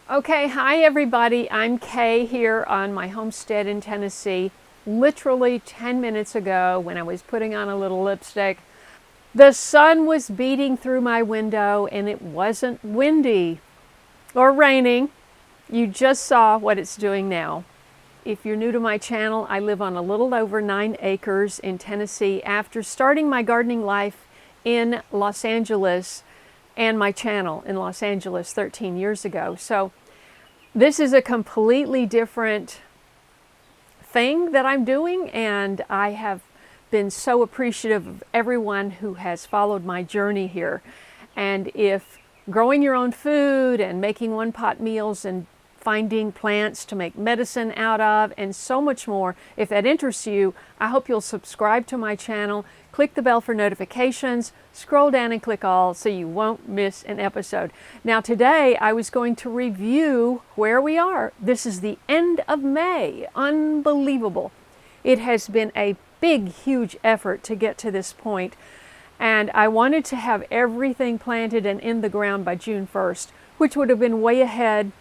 Okay, hi everybody. I'm Kaye here on my homestead in Tennessee. Literally 10 minutes ago, when I was putting on a little lipstick, the sun was beating through my window and it wasn't windy or raining. You just saw what it's doing now. If you're new to my channel, I live on a little over 9 acres in Tennessee after starting my gardening life in Los Angeles and my channel in Los Angeles 13 years ago. So this is a completely different thing that I'm doing, and I have been so appreciative of everyone who has followed my journey here. And if growing your own food and making one-pot meals and finding plants to make medicine out of and so much more, if that interests you, I hope you'll subscribe to my channel, click the bell for notifications, scroll down and click all so you won't miss an episode. Now today I was going to review where we are. This is the end of May. Unbelievable. It has been a big, huge effort to get to this point, and I wanted to have everything planted and in the ground by June 1st, which would have been way ahead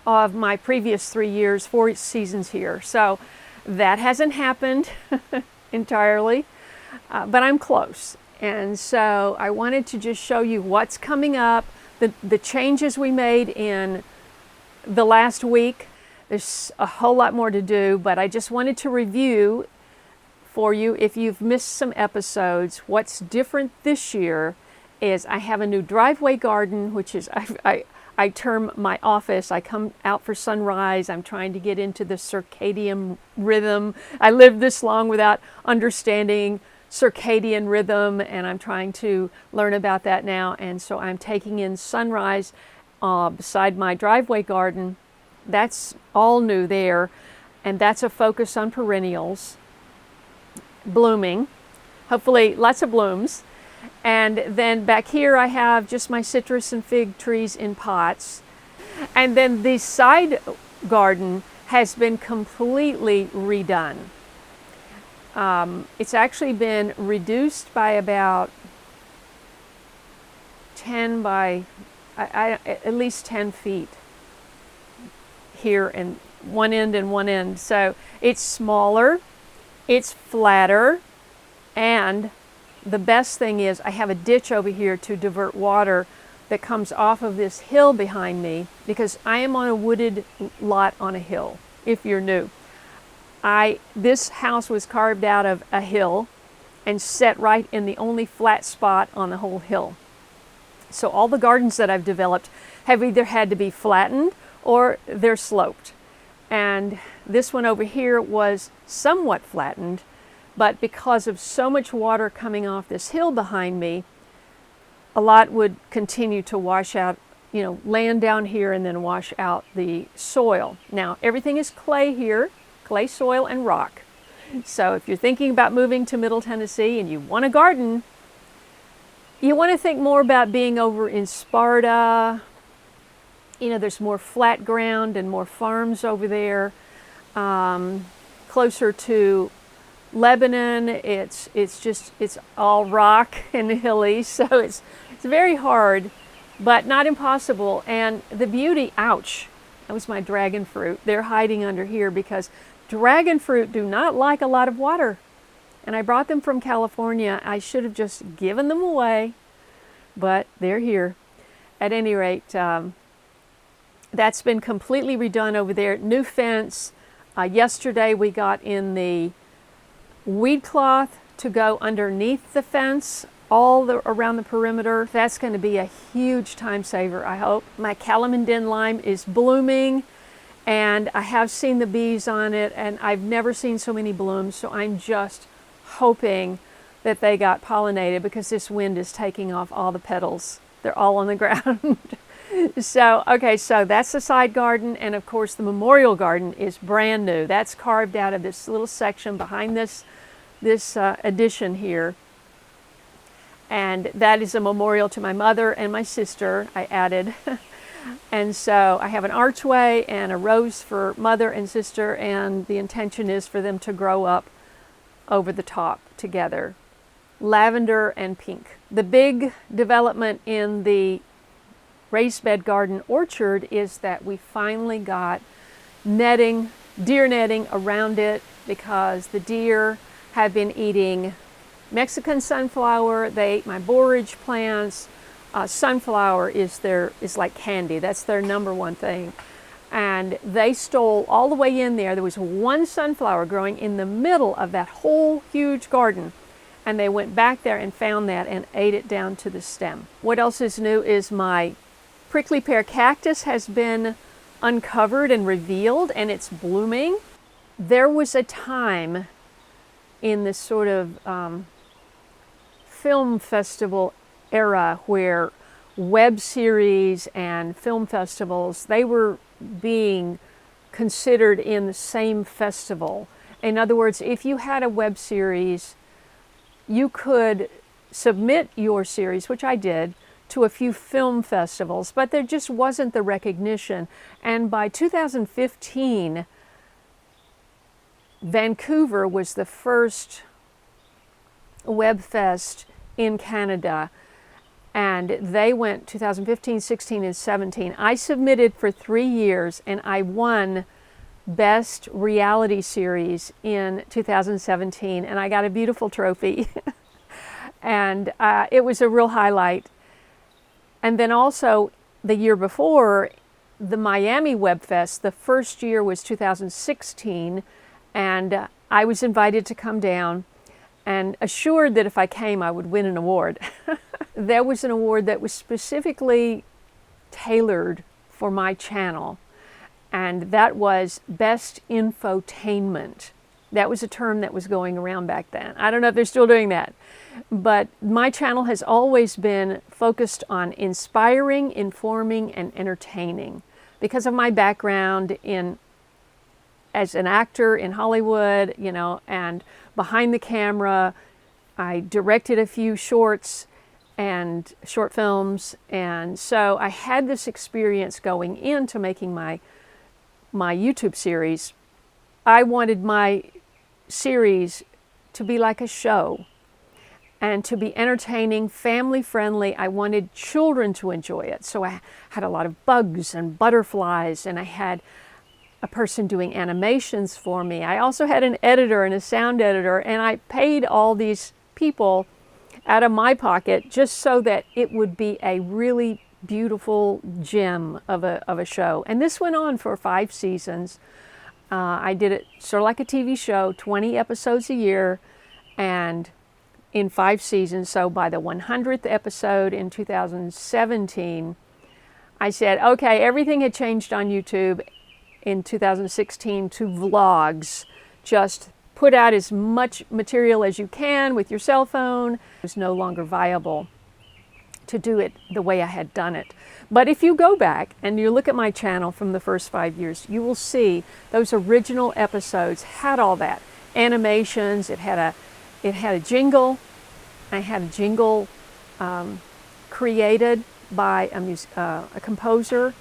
of my previous 3 years, 4 seasons here. So that hasn't happened entirely, but I'm close. And so I wanted to just show you what's coming up, the changes we made in the last week. There's a whole lot more to do, but I just wanted to review for you, if you've missed some episodes. What's different this year is I have a new driveway garden, which is, I term my office. I come out for sunrise. I'm trying to get into the circadian rhythm. I lived this long without understanding circadian rhythm, and I'm trying to learn about that now. And so I'm taking in sunrise beside my driveway garden. That's all new there, and that's a focus on perennials, blooming, hopefully lots of blooms. And then back here I have just my citrus and fig trees in pots. And then the side garden has been completely redone. It's actually been reduced by about 10 by, at least 10 feet here, and one end and one end. So it's smaller, it's flatter, and the best thing is I have a ditch over here to divert water that comes off of this hill behind me, because I am on a wooded lot on a hill, if you're new. This house was carved out of a hill and set right in the only flat spot on the whole hill. So all the gardens that I've developed have either had to be flattened or they're sloped. And this one over here was somewhat flattened, but because of so much water coming off this hill behind me, a lot would continue to wash out, land down here and then wash out the soil. Now, everything is clay here, clay soil and rock. So if you're thinking about moving to Middle Tennessee and you want a garden, you want to think more about being over in Sparta. There's more flat ground and more farms over there. Closer to Lebanon, it's all rock and hilly, so it's very hard, but not impossible. And the beauty, ouch, that was my dragon fruit. They're hiding under here because dragon fruit do not like a lot of water. And I brought them from California. I should have just given them away, but they're here. At any rate, that's been completely redone over there. New fence. Yesterday we got in the weed cloth to go underneath the fence around the perimeter. That's going to be a huge time saver, I hope. My Calamana lime is blooming, and I have seen the bees on it, and I've never seen so many blooms, so I'm just hoping that they got pollinated, because this wind is taking off all the petals. They're all on the ground. So, okay, so that's the side garden, and of course the memorial garden is brand new. That's carved out of this little section behind this addition here, and that is a memorial to my mother and my sister I added. And so I have an archway and a rose for mother and sister, and the intention is for them to grow up over the top together. Lavender and pink. The big development in the raised bed garden orchard is that we finally got netting, deer netting around it, because the deer have been eating Mexican sunflower. They ate my borage plants. Sunflower is like candy. That's their number one thing. And they stole all the way in there. There was one sunflower growing in the middle of that whole huge garden. And they went back there and found that and ate it down to the stem. What else is new is my prickly pear cactus has been uncovered and revealed, and it's blooming. There was a time in this sort of film festival era where web series and film festivals, they were being considered in the same festival. In other words, if you had a web series, you could submit your series, which I did, to a few film festivals, but there just wasn't the recognition. And by 2015, Vancouver was the first web fest in Canada, and they went 2015, 16, and 17. I submitted for 3 years, and I won Best Reality Series in 2017, and I got a beautiful trophy. And it was a real highlight. And then also the year before, the Miami Web Fest, the first year was 2016, and I was invited to come down and assured that if I came, I would win an award. There was an award that was specifically tailored for my channel, and that was Best Infotainment. That was a term that was going around back then. I don't know if they're still doing that, but my channel has always been focused on inspiring, informing, and entertaining because of my background as an actor in Hollywood, you know, and behind the camera. I directed a few shorts and short films, and so I had this experience going into making my YouTube series. I wanted my series to be like a show and to be entertaining, family friendly. I wanted children to enjoy it. So I had a lot of bugs and butterflies, and I had a person doing animations for me. I also had an editor and a sound editor, and I paid all these people out of my pocket just so that it would be a really beautiful gem of a show. And this went on for 5 seasons. I did it sort of like a TV show, 20 episodes a year, and in 5 seasons. So by the 100th episode in 2017, I said, okay, everything had changed on YouTube in 2016 to vlogs. Just put out as much material as you can with your cell phone. It was no longer viable to do it the way I had done it. But if you go back and you look at my channel from the first 5 years, you will see those original episodes had all that. Animations, it had a jingle. I had a jingle created by a composer.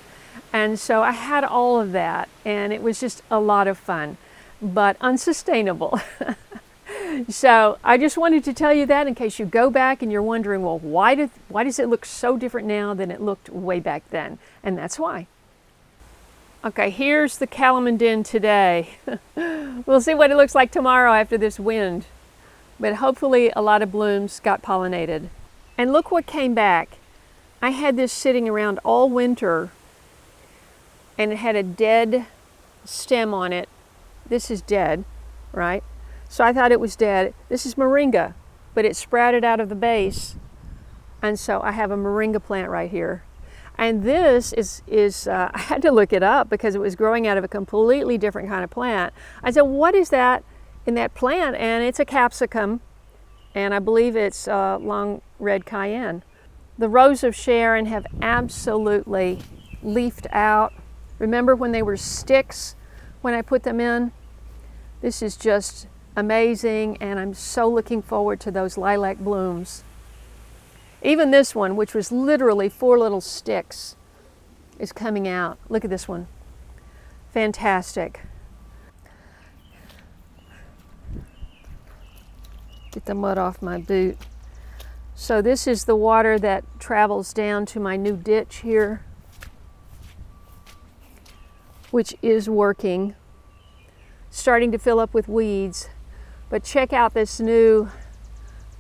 And so I had all of that, and it was just a lot of fun, but unsustainable. So I just wanted to tell you that in case you go back and you're wondering, well, why does it look so different now than it looked way back then? And that's why. Okay, here's the Calamana today. We'll see what it looks like tomorrow after this wind. But hopefully a lot of blooms got pollinated. And look what came back. I had this sitting around all winter, and it had a dead stem on it. This is dead, right? So I thought it was dead. This is Maringa, but it sprouted out of the base. And so I have a Maringa plant right here. And this is I had to look it up because it was growing out of a completely different kind of plant. I said, what is that in that plant? And it's a capsicum, and I believe it's long red cayenne. The Rose of Sharon have absolutely leafed out. Remember when they were sticks when I put them in? This is just amazing, and I'm so looking forward to those lilac blooms. Even this one, which was literally 4 little sticks, is coming out. Look at this one. Fantastic. Get the mud off my boot. So this is the water that travels down to my new ditch here, which is working. Starting to fill up with weeds, but check out this new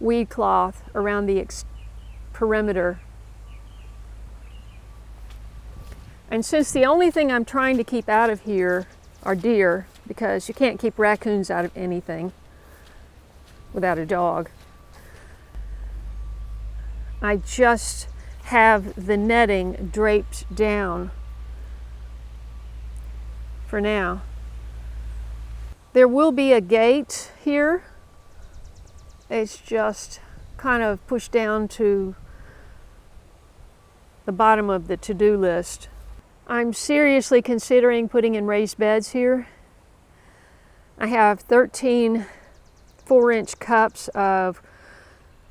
weed cloth around the perimeter. And since the only thing I'm trying to keep out of here are deer, because you can't keep raccoons out of anything without a dog, I just have the netting draped down for now. There will be a gate here. It's just kind of pushed down to the bottom of the to-do list. I'm seriously considering putting in raised beds here. I have 13 4-inch cups of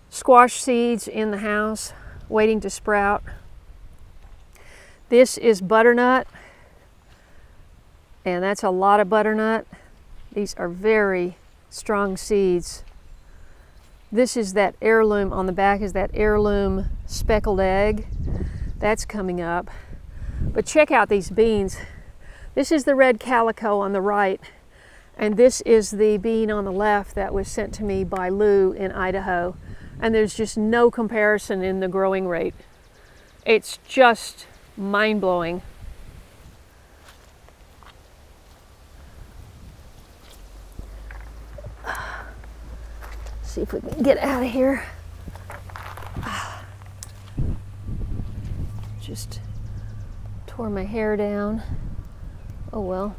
squash seeds in the house waiting to sprout. This is butternut, and that's a lot of butternut. These are very strong seeds. This is that heirloom, on the back is that heirloom speckled egg. That's coming up. But check out these beans. This is the red calico on the right, and this is the bean on the left that was sent to me by Lou in Idaho. And there's just no comparison in the growing rate. It's just mind-blowing. See if we can get out of here. Just tore my hair down. Oh well.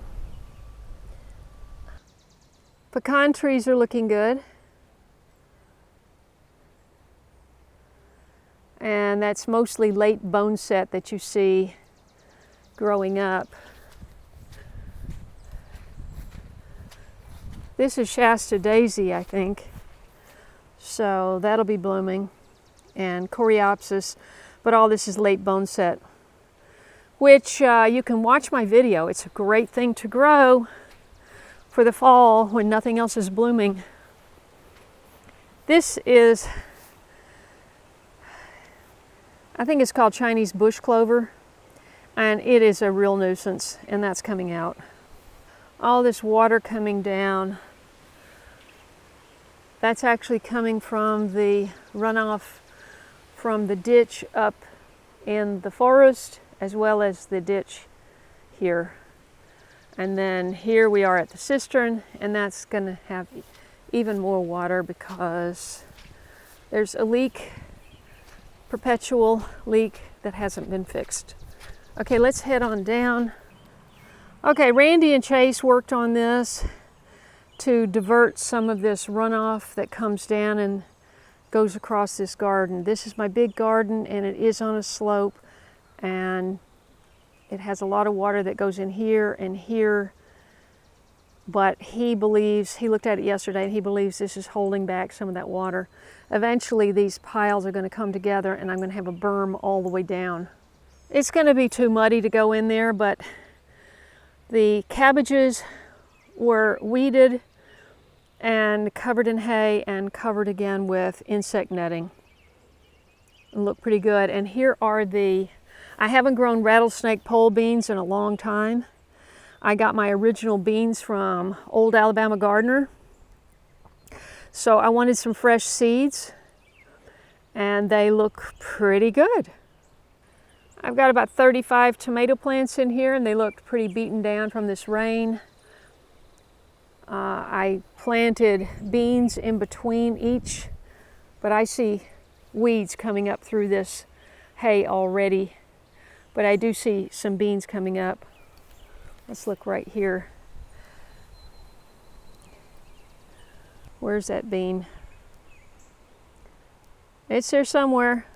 Pecan trees are looking good. And that's mostly late bone set that you see growing up. This is Shasta daisy, I think. So that'll be blooming. And coreopsis, but all this is late bone set, which you can watch my video. It's a great thing to grow for the fall when nothing else is blooming. This is, I think it's called Chinese bush clover, and it is a real nuisance, and that's coming out. All this water coming down, that's actually coming from the runoff from the ditch up in the forest, as well as the ditch here. And then here we are at the cistern, and that's going to have even more water because there's a leak, perpetual leak that hasn't been fixed. Okay, let's head on down. Okay, Randy and Chase worked on this to divert some of this runoff that comes down and goes across this garden. This is my big garden, and it is on a slope, and it has a lot of water that goes in here and here, but he believes, he looked at it yesterday, and he believes this is holding back some of that water. Eventually these piles are going to come together, and I'm going to have a berm all the way down. It's going to be too muddy to go in there, but the cabbages were weeded and covered in hay and covered again with insect netting. And look pretty good. And here are the, I haven't grown rattlesnake pole beans in a long time. I got my original beans from Old Alabama Gardener. So I wanted some fresh seeds, and they look pretty good. I've got about 35 tomato plants in here, and they look pretty beaten down from this rain. I planted beans in between each, but I see weeds coming up through this hay already. But I do see some beans coming up. Let's look right here. Where's that bean? It's there somewhere.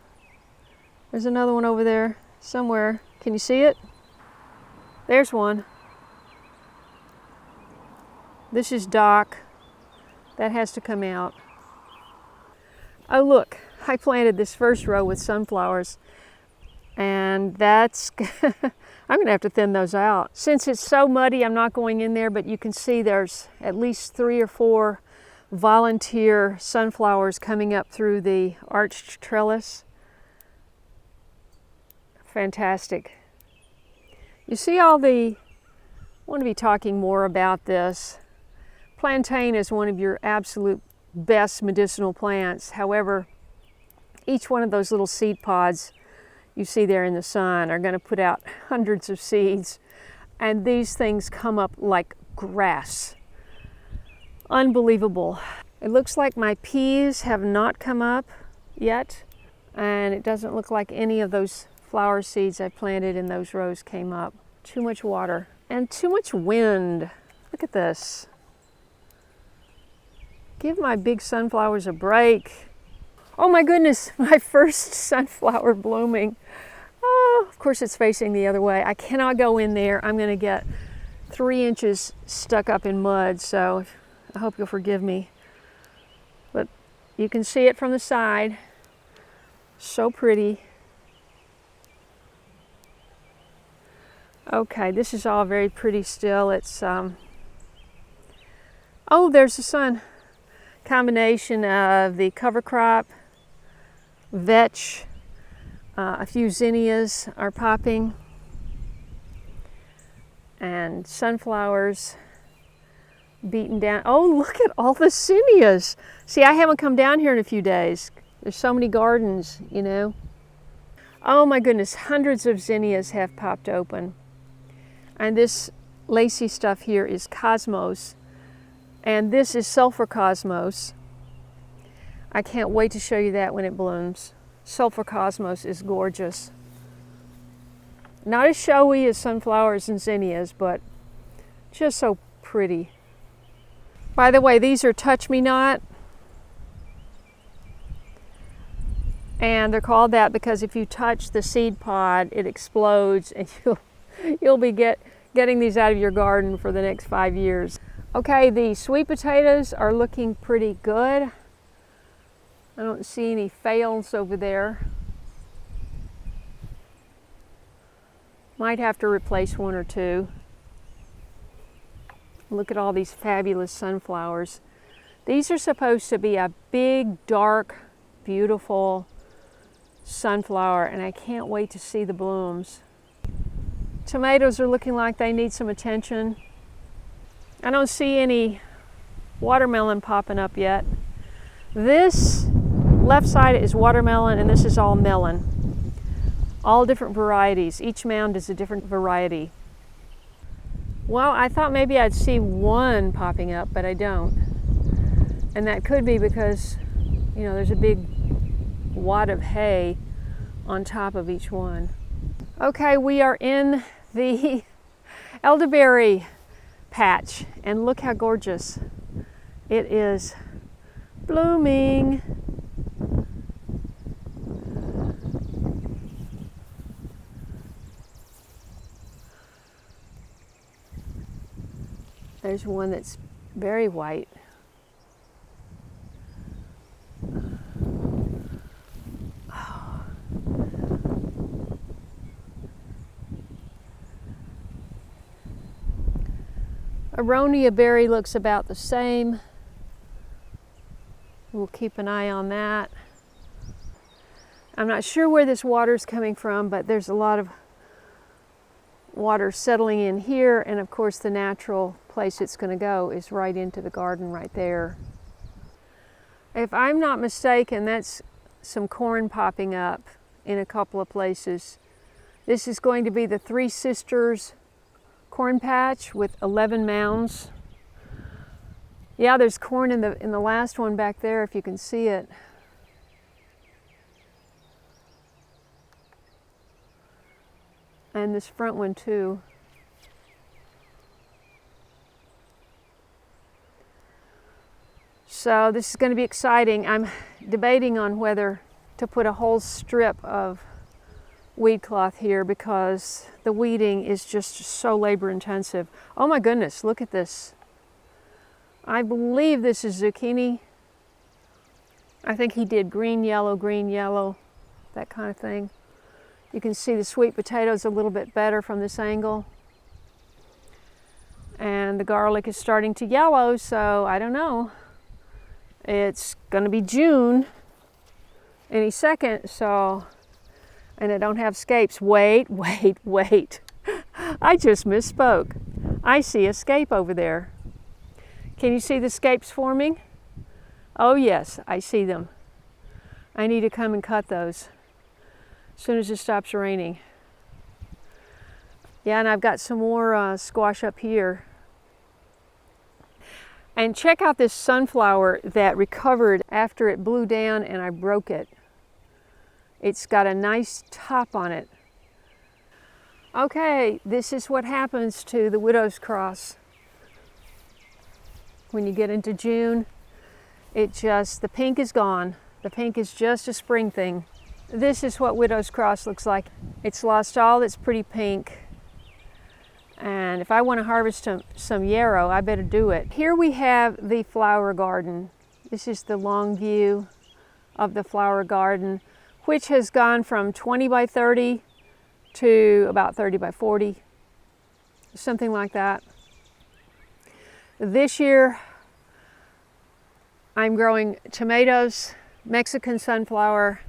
There's another one over there somewhere. Can you see it? There's one. This is Doc. That has to come out. Oh look, I planted this first row with sunflowers, and that's, I'm gonna have to thin those out. Since it's so muddy, I'm not going in there, but you can see there's at least 3 or 4 volunteer sunflowers coming up through the arched trellis. Fantastic. You see all the, I want to be talking more about this. Plantain is one of your absolute best medicinal plants. However, each one of those little seed pods you see there in the sun are going to put out hundreds of seeds, and these things come up like grass. Unbelievable. It looks like my peas have not come up yet, and it doesn't look like any of those flower seeds I planted in those rows came up. Too much water and too much wind. Look at this. Give my big sunflowers a break. Oh my goodness, my first sunflower blooming. Oh, of course it's facing the other way. I cannot go in there. I'm gonna get 3 inches stuck up in mud, so I hope you'll forgive me. But you can see it from the side. So pretty. Okay, this is all very pretty still. It's, oh, there's the sun. Combination of the cover crop, vetch, a few zinnias are popping, and sunflowers beaten down. Oh, look at all the zinnias. See, I haven't come down here in a few days. There's so many gardens, you know. Oh my goodness, hundreds of zinnias have popped open. And this lacy stuff here is cosmos, and this is sulfur cosmos. I can't wait to show you that when it blooms. Sulfur cosmos is gorgeous. Not as showy as sunflowers and zinnias, but just so pretty. By the way, these are touch me not. And they're called that because if you touch the seed pod, it explodes, and you'll be getting these out of your garden for the next 5 years. Okay, the sweet potatoes are looking pretty good. I don't see any fails over there. Might have to replace 1 or 2. Look at all these fabulous sunflowers. These are supposed to be a big, dark, beautiful sunflower, and I can't wait to see the blooms. Tomatoes are looking like they need some attention. I don't see any watermelon popping up yet. This left side is watermelon, and this is all melon. All different varieties. Each mound is a different variety. Well, I thought maybe I'd see 1 popping up, but I don't. And that could be because, you know, there's a big wad of hay on top of each one. Okay, we are in the elderberry patch, and look how gorgeous. It is blooming. There's one that's very white. Aronia berry looks about the same. We'll keep an eye on that. I'm not sure where this water is coming from, but there's a lot of water settling in here, and of course the natural place it's going to go is right into the garden right there. If I'm not mistaken, that's some corn popping up in a couple of places. This is going to be the Three Sisters corn patch with 11 mounds. Yeah, there's corn in the last one back there, if you can see it. And this front one too. So this is going to be exciting. I'm debating on whether to put a whole strip of weed cloth here because the weeding is just so labor intensive. Oh my goodness, look at this. I believe this is zucchini. I think he did green, yellow, that kind of thing. You can see the sweet potatoes a little bit better from this angle. And the garlic is starting to yellow, so I don't know. It's going to be June any second, so, and I don't have scapes. Wait. I just misspoke. I see a scape over there. Can you see the scapes forming? Oh yes, I see them. I need to come and cut those as soon as it stops raining. Yeah, and I've got some more squash up here. And check out this sunflower that recovered after it blew down and I broke it. It's got a nice top on it. Okay, this is what happens to the widow's cross. When you get into June, the pink is gone. The pink is just a spring thing. This is what widow's cross looks like. It's lost all its pretty pink. And if I want to harvest some yarrow, I better do it. Here we have the flower garden. This is the long view of the flower garden, which has gone from 20 by 30 to about 30 by 40, something like that. This year, I'm growing tomatoes, Mexican sunflower,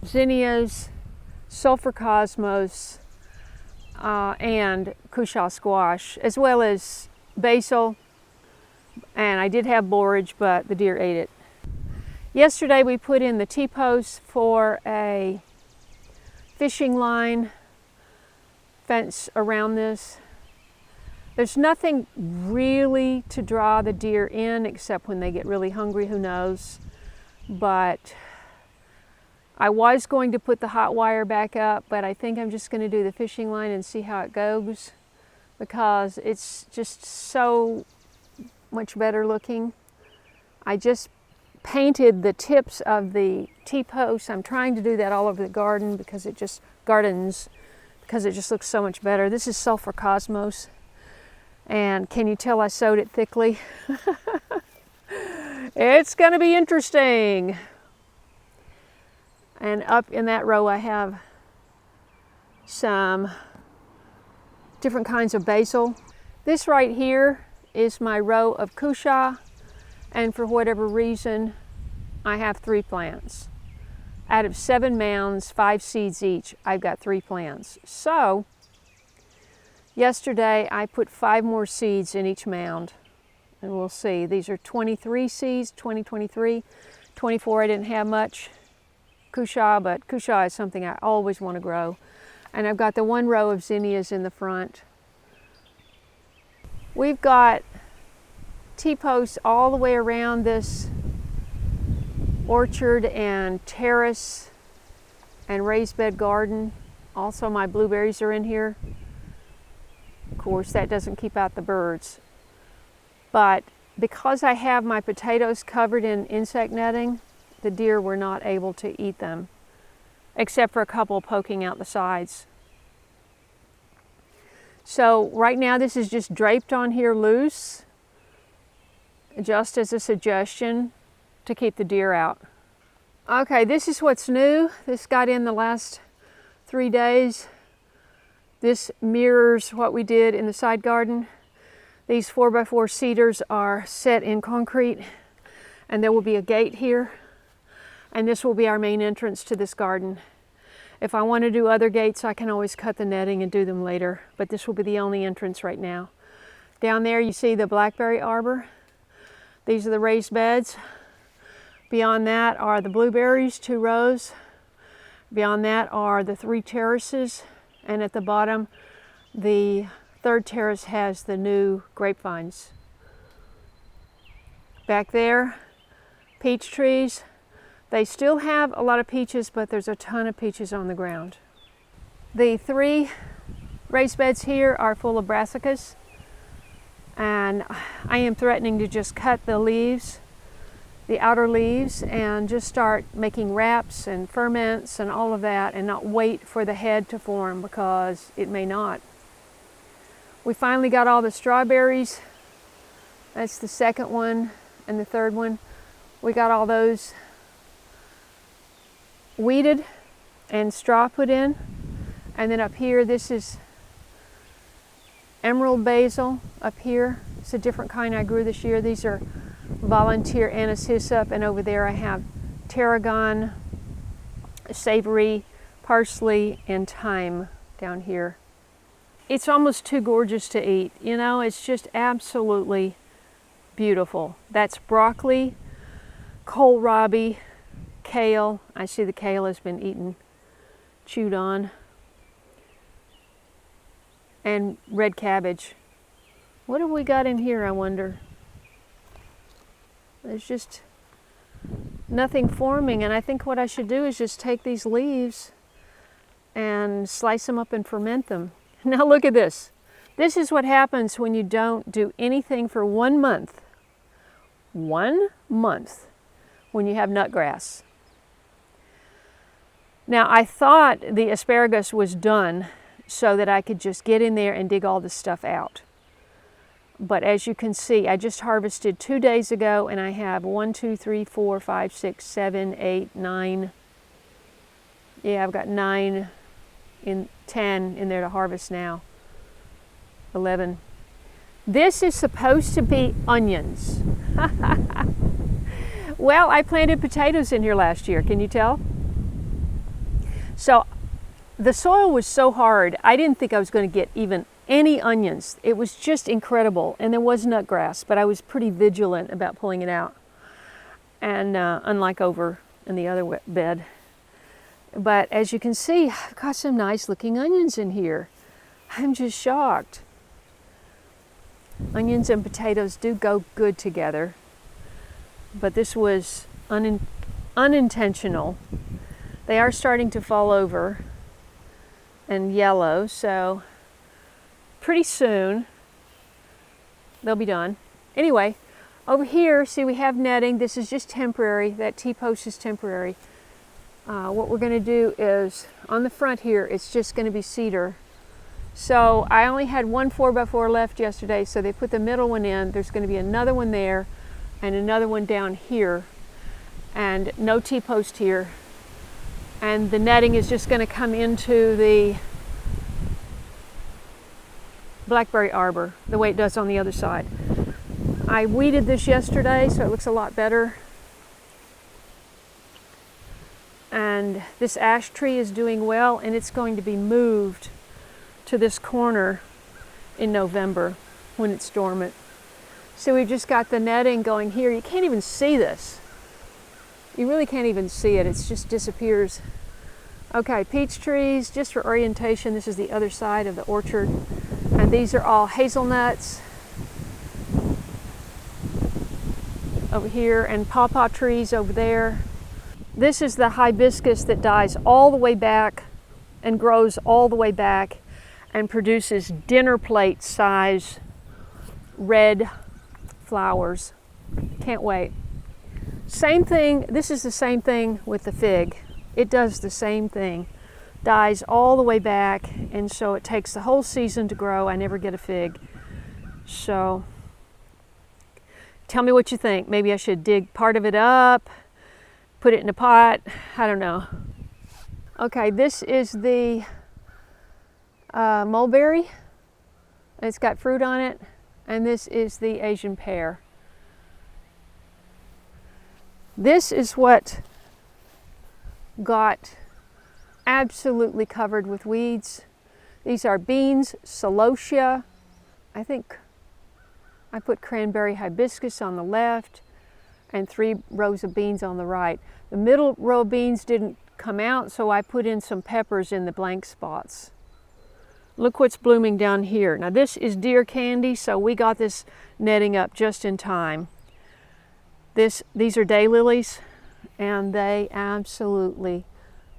zinnias, sulfur cosmos, and cushaw squash, as well as basil. And I did have borage, but the deer ate it. Yesterday we put in the T-posts for a fishing line fence around this. There's nothing really to draw the deer in except when they get really hungry, who knows. But I was going to put the hot wire back up, but I think I'm just going to do the fishing line and see how it goes, because it's just so much better looking. I just painted the tips of the T-posts. I'm trying to do that all over the garden because it just looks so much better. This is sulfur cosmos, and can you tell I sewed it thickly? It's going to be interesting. And up in that row I have some different kinds of basil. This right here is my row of cushaw, and for whatever reason I have 3 plants. Out of 7 mounds, 5 seeds each, I've got 3 plants. So yesterday I put 5 more seeds in each mound, and we'll see. These are 23 seeds, 2023. 24 I didn't have much cushaw, but cushaw is something I always want to grow. And I've got the 1 row of zinnias in the front. We've got T-posts all the way around this orchard and terrace and raised bed garden. Also my blueberries are in here. Of course, that doesn't keep out the birds. But because I have my potatoes covered in insect netting, the deer were not able to eat them, except for a couple poking out the sides. So right now this is just draped on here loose, just as a suggestion to keep the deer out. Okay, this is what's new. This got in the last 3 days. This mirrors what we did in the side garden. These 4x4 cedars are set in concrete, and there will be a gate here. And this will be our main entrance to this garden. If I want to do other gates, I can always cut the netting and do them later, but this will be the only entrance right now. Down there you see the blackberry arbor. These are the raised beds. Beyond that are the blueberries, 2 rows. Beyond that are the 3 terraces, and at the bottom, the 3rd terrace has the new grape vines. Back there, peach trees. They still have a lot of peaches, but there's a ton of peaches on the ground. The 3 raised beds here are full of brassicas, and I am threatening to just cut the leaves, the outer leaves, and just start making wraps and ferments and all of that, and not wait for the head to form, because it may not. We finally got all the strawberries. That's the 2nd one and the 3rd one. We got all those weeded and straw put in. And then up here, this is emerald basil up here. It's a different kind I grew this year. These are volunteer anise hyssop, and over there I have tarragon, savory, parsley, and thyme down here. It's almost too gorgeous to eat. You know, it's just absolutely beautiful. That's broccoli, kohlrabi, kale. I see the kale has been eaten, chewed on, and red cabbage. What have we got in here, I wonder? There's just nothing forming, and I think what I should do is just take these leaves and slice them up and ferment them. Now look at this. This is what happens when you don't do anything for 1 month. 1 month when you have nutgrass. Now I thought the asparagus was done so that I could just get in there and dig all this stuff out. But as you can see, I just harvested 2 days ago, and I have 1, 2, 3, 4, 5, 6, 7, 8, 9. Yeah, I've got 9 in 10 in there to harvest now. 11. This is supposed to be onions. Well, I planted potatoes in here last year, can you tell? So the soil was so hard, I didn't think I was going to get even any onions. It was just incredible, and there was nutgrass, but I was pretty vigilant about pulling it out, and unlike over in the other bed. But as you can see, I've got some nice looking onions in here. I'm just shocked. Onions and potatoes do go good together, but this was unintentional. They are starting to fall over and yellow, so pretty soon they'll be done. Anyway, over here, see, we have netting. This is just temporary. That T-post is temporary. What we're going to do is, on the front here, it's just going to be cedar. So I only had one 4x4 left yesterday, so they put the middle one in. There's going to be another one there and another one down here, and no T-post here. And the netting is just going to come into the blackberry arbor the way it does on the other side. I weeded this yesterday, so it looks a lot better. And this ash tree is doing well, and it's going to be moved to this corner in November when it's dormant. So we've just got the netting going here. You can't even see this. You really can't even see it. It just disappears. Okay, peach trees, just for orientation, this is the other side of the orchard. And these are all hazelnuts over here, and pawpaw trees over there. This is the hibiscus that dies all the way back and grows all the way back and produces dinner plate size red flowers. Can't wait. Same thing, this is the same thing with the fig. It does the same thing. Dies all the way back, and so it takes the whole season to grow. I never get a fig. So tell me what you think. Maybe I should dig part of it up, put it in a pot. I don't know. Okay, this is the mulberry. It's got fruit on it. And this is the Asian pear. This is what got absolutely covered with weeds. These are beans, celosia. I think I put cranberry hibiscus on the left and 3 rows of beans on the right. The middle row of beans didn't come out, so I put in some peppers in the blank spots. Look what's blooming down here. Now this is deer candy, so we got this netting up just in time. These are daylilies, and they absolutely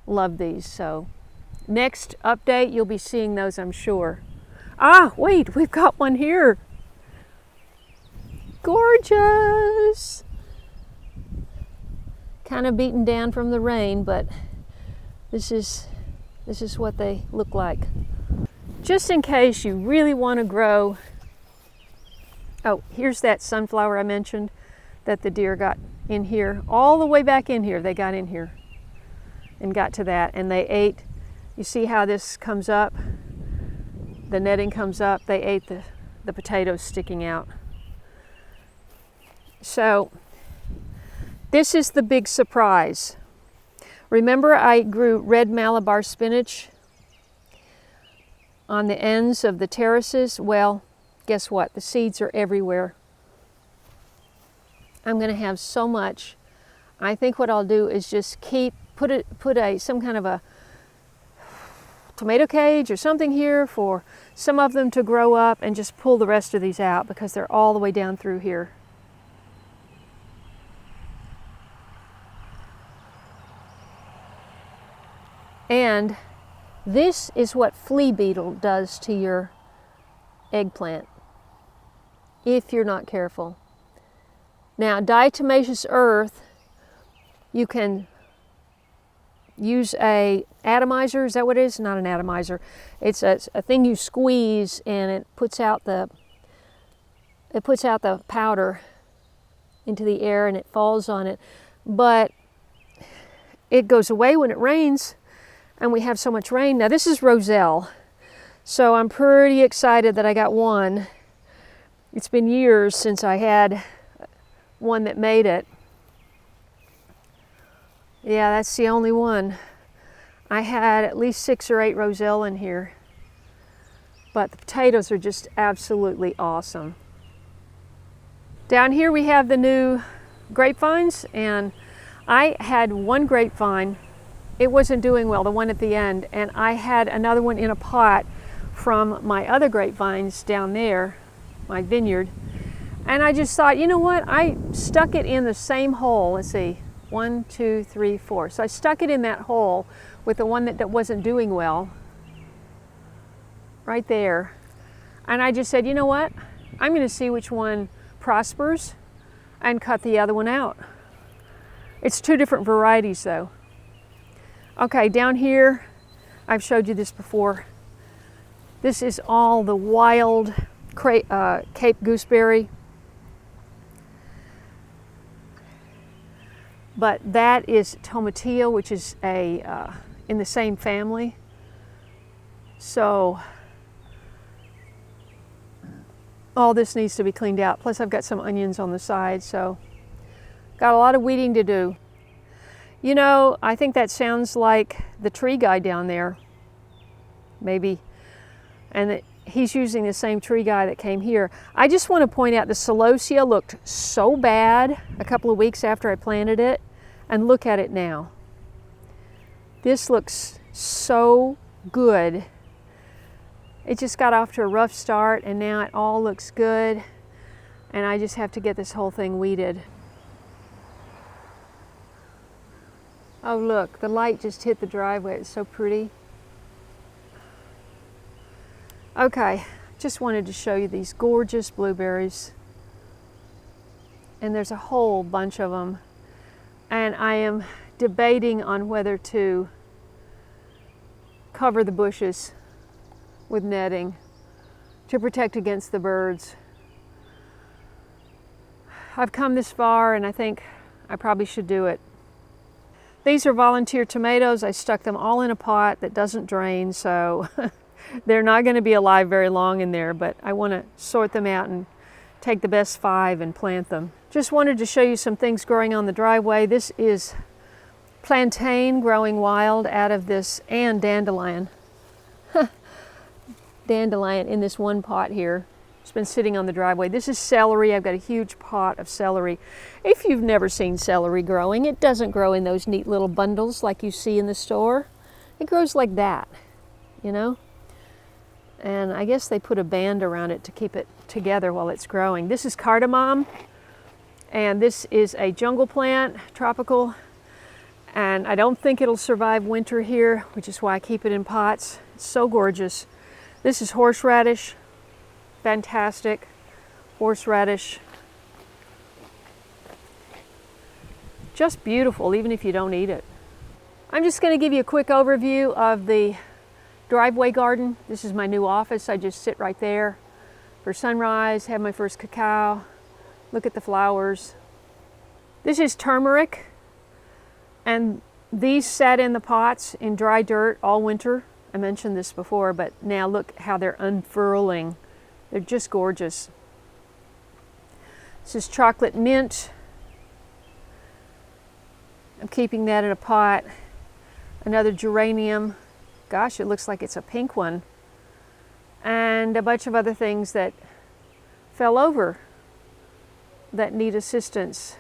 love these. So next update, you'll be seeing those, I'm sure. Ah, wait, we've got one here. Gorgeous. Kind of beaten down from the rain, but this is what they look like. Just in case you really want to grow. Oh, here's that sunflower I mentioned that the deer got in here. All the way back in here, they got in here and got to that, and they ate. You see how this comes up? The netting comes up. They ate the potatoes sticking out. So this is the big surprise. Remember I grew red Malabar spinach on the ends of the terraces? Well, guess what? The seeds are everywhere. I'm going to have so much. I think what I'll do is just put some kind of a tomato cage or something here for some of them to grow up, and just pull the rest of these out because they're all the way down through here. And this is what flea beetle does to your eggplant if you're not careful. Now, diatomaceous earth, you can use a atomizer. Is that what it is? Not an atomizer. It's a thing you squeeze, and it puts out the powder into the air, and it falls on it. But it goes away when it rains, and we have so much rain. Now this is roselle, so I'm pretty excited that I got one. It's been years since I had one that made it. Yeah, that's the only one. I had at least 6 or 8 roselle in here. But the potatoes are just absolutely awesome. Down here we have the new grapevines, and I had one grapevine. It wasn't doing well, the one at the end, and I had another one in a pot from my other grapevines down there, my vineyard. And I just thought, you know what? I stuck it in the same hole. Let's see, 1, 2, 3, 4. So I stuck it in that hole with the one that wasn't doing well, right there. And I just said, you know what? I'm going to see which one prospers and cut the other one out. It's 2 different varieties though. Okay, down here, I've showed you this before. This is all the wild Cape gooseberry. But that is tomatillo, which is in the same family. So all this needs to be cleaned out. Plus I've got some onions on the side, so got a lot of weeding to do. You know, I think that sounds like the tree guy down there, maybe. And he's using the same tree guy that came here. I just want to point out the celosia looked so bad a couple of weeks after I planted it, and look at it now. This looks so good. It just got off to a rough start, and now it all looks good, and I just have to get this whole thing weeded. Oh look, the light just hit the driveway. It's so pretty. Okay, just wanted to show you these gorgeous blueberries. And there's a whole bunch of them. And I am debating on whether to cover the bushes with netting to protect against the birds. I've come this far, and I think I probably should do it. These are volunteer tomatoes. I stuck them all in a pot that doesn't drain, so they're not going to be alive very long in there, but I want to sort them out and take the best 5 and plant them. Just wanted to show you some things growing on the driveway. This is plantain growing wild out of this, and dandelion. Dandelion in this one pot here. It's been sitting on the driveway. This is celery. I've got a huge pot of celery. If you've never seen celery growing, it doesn't grow in those neat little bundles like you see in the store. It grows like that, you know? And I guess they put a band around it to keep it together while it's growing. This is cardamom, and this is a jungle plant, tropical, and I don't think it'll survive winter here, which is why I keep it in pots. It's so gorgeous. This is horseradish. Fantastic horseradish. Just beautiful, even if you don't eat it. I'm just going to give you a quick overview of the driveway garden. This is my new office. I just sit right there for sunrise, have my first cacao, look at the flowers. This is turmeric, and these sat in the pots in dry dirt all winter. I mentioned this before, but now look how they're unfurling. They're just gorgeous. This is chocolate mint. I'm keeping that in a pot. Another geranium. Gosh, it looks like it's a pink one. And a bunch of other things that fell over that need assistance.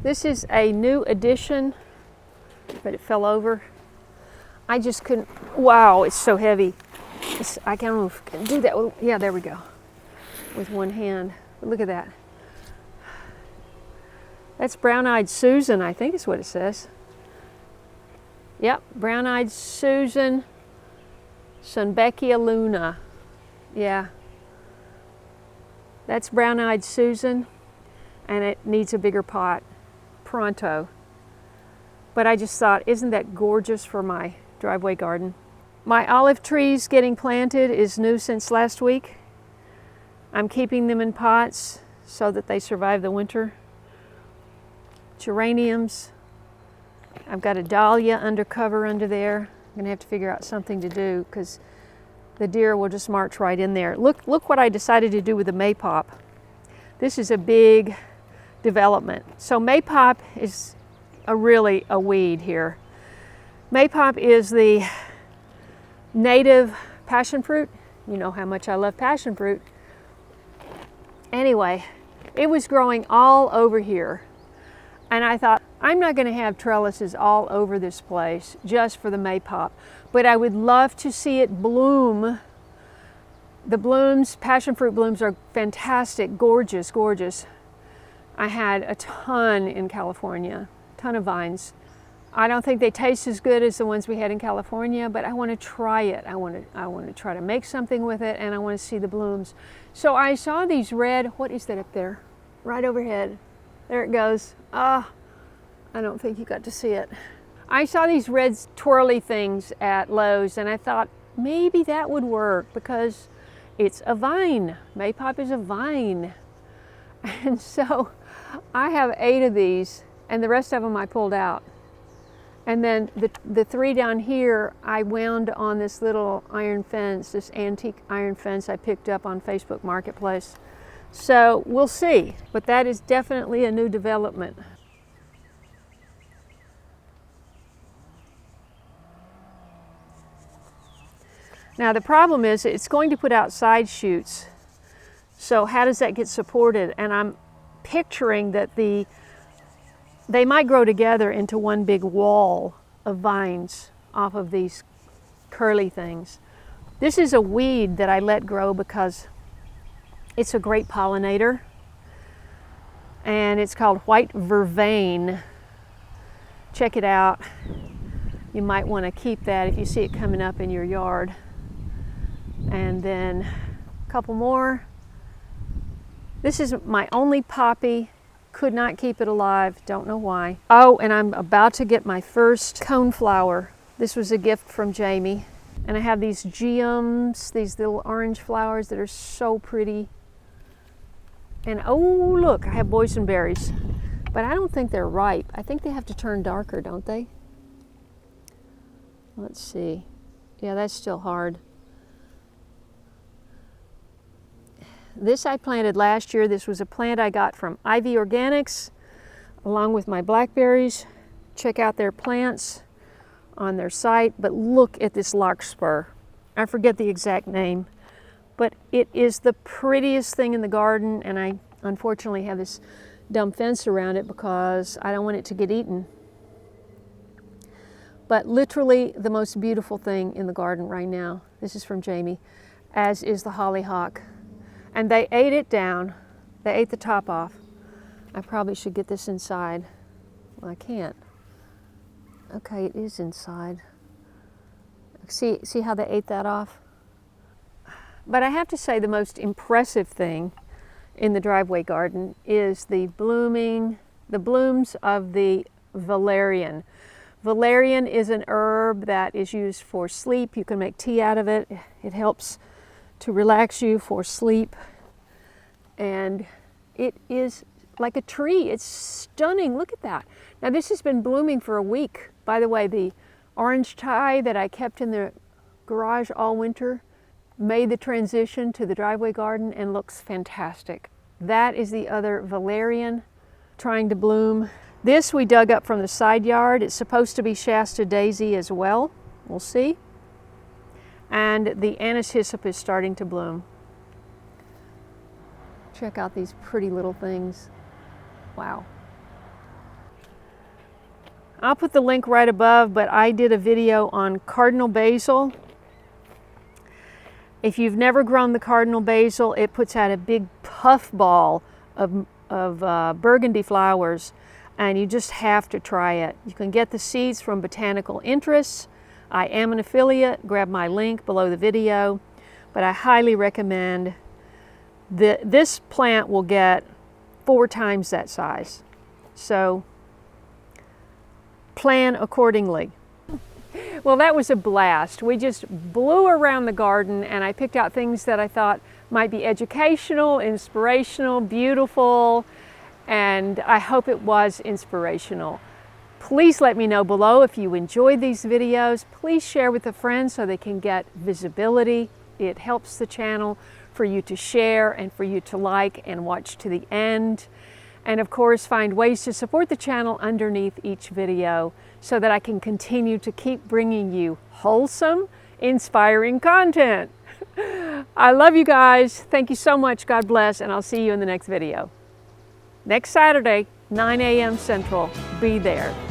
This is a new addition, but it fell over. I just couldn't, wow, it's so heavy. I can't do that. Yeah, there we go. With one hand. But look at that. That's brown-eyed Susan, I think is what it says. Yep, brown-eyed Susan, Sunbeckia luna. Yeah. That's brown-eyed Susan, and it needs a bigger pot. Pronto. But I just thought, isn't that gorgeous for my driveway garden? My olive trees getting planted is new since last week. I'm keeping them in pots so that they survive the winter. Geraniums. I've got a dahlia undercover under there. I'm gonna have to figure out something to do because the deer will just march right in there. Look what I decided to do with the maypop. This is a big development. So maypop is really a weed here. Maypop is the native passion fruit. You know how much I love passion fruit. Anyway, it was growing all over here. And I thought, I'm not going to have trellises all over this place just for the maypop, but I would love to see it bloom. The blooms, passion fruit blooms, are fantastic, gorgeous, gorgeous. I had a ton in California, a ton of vines. I don't think they taste as good as the ones we had in California, but I want to try it. I want to try to make something with it, and I want to see the blooms. So I saw these red, what is that up there? Right overhead. There it goes. Ah, I don't think you got to see it. I saw these red twirly things at Lowe's, and I thought maybe that would work because it's a vine. Maypop is a vine. And so I have 8 of these, and the rest of them I pulled out. And then the 3 down here, I wound on this little iron fence, this antique iron fence I picked up on Facebook Marketplace. So we'll see, but that is definitely a new development. Now the problem is it's going to put out side shoots. So how does that get supported? And I'm picturing that they might grow together into one big wall of vines off of these curly things. This is a weed that I let grow because it's a great pollinator, and it's called white vervain. Check it out. You might want to keep that if you see it coming up in your yard. And then a couple more. This is my only poppy. Could not keep it alive, don't know why. Oh, and I'm about to get my first coneflower. This was a gift from Jamie. And I have these geums, these little orange flowers that are so pretty. And oh, look, I have boysenberries. But I don't think they're ripe. I think they have to turn darker, don't they? Let's see. Yeah, that's still hard. This I planted last year. This was a plant I got from Ivy Organics along with my blackberries. Check out their plants on their site, but look at this larkspur. I forget the exact name, but it is the prettiest thing in the garden, and I unfortunately have this dumb fence around it because I don't want it to get eaten. But literally the most beautiful thing in the garden right now. This is from Jamie, as is the hollyhock. And they ate it down. They ate the top off. I probably should get this inside. Well, I can't. Okay, it is inside. See how they ate that off? But I have to say the most impressive thing in the driveway garden is the blooms of the valerian. Valerian is an herb that is used for sleep. You can make tea out of it. It helps to relax you for sleep. And it is like a tree. It's stunning. Look at that. Now this has been blooming for a week. By the way, the orange tie that I kept in the garage all winter made the transition to the driveway garden and looks fantastic. That is the other valerian trying to bloom. This we dug up from the side yard. It's supposed to be Shasta daisy as well. We'll see. And the anise hyssop is starting to bloom. Check out these pretty little things. Wow. I'll put the link right above, but I did a video on cardinal basil. If you've never grown the cardinal basil, it puts out a big puff ball of burgundy flowers, and you just have to try it. You can get the seeds from Botanical Interests. I am an affiliate. Grab my link below the video, but I highly recommend this plant will get 4 times that size. So plan accordingly. Well, that was a blast. We just blew around the garden, and I picked out things that I thought might be educational, inspirational, beautiful, and I hope it was inspirational. Please let me know below if you enjoyed these videos. Please share with a friend so they can get visibility. It helps the channel for you to share and for you to like and watch to the end. And of course, find ways to support the channel underneath each video so that I can continue to keep bringing you wholesome, inspiring content. I love you guys. Thank you so much. God bless, and I'll see you in the next video. Next Saturday, 9 a.m. Central. Be there.